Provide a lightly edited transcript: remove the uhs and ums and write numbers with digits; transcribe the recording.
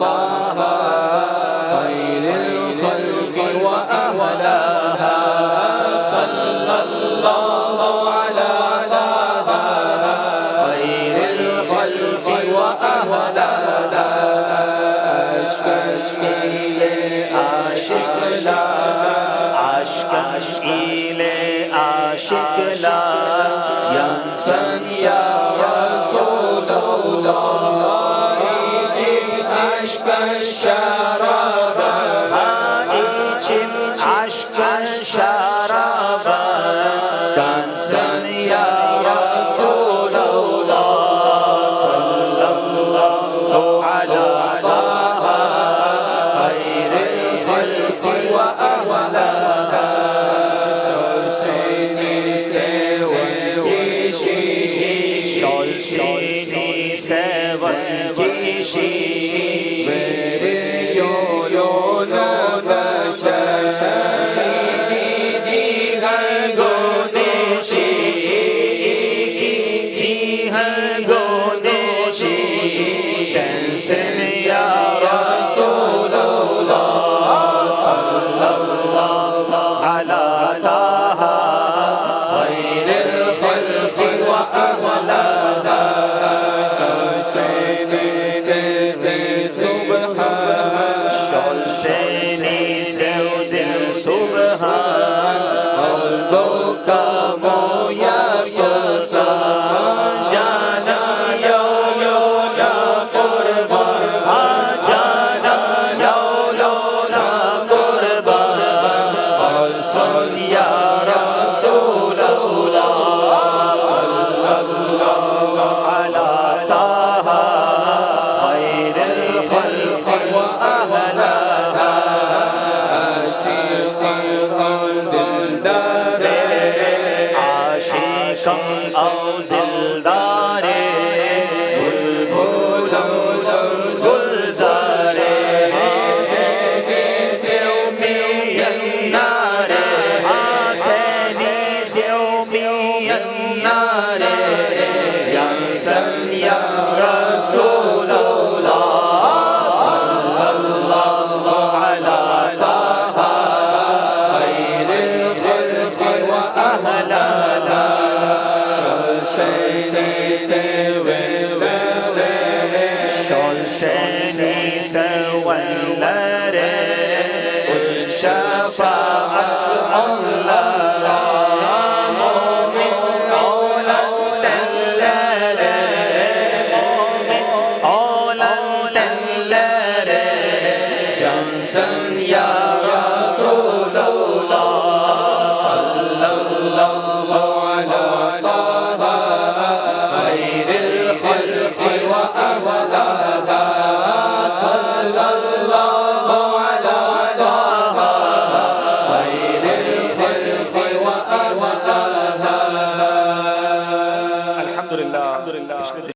طه خير الخلق وأهلاها صلى الله على خير الخلق وأهلاها عشق إلى عاشق لا عشق إلى عاشق لا ينسى يا رسول الله إجب عشق الشراب إجب عشق الشراب كنسا يا رسول الله صلى الله على خير الخلق وأهلاها خير الخلق وأهلاها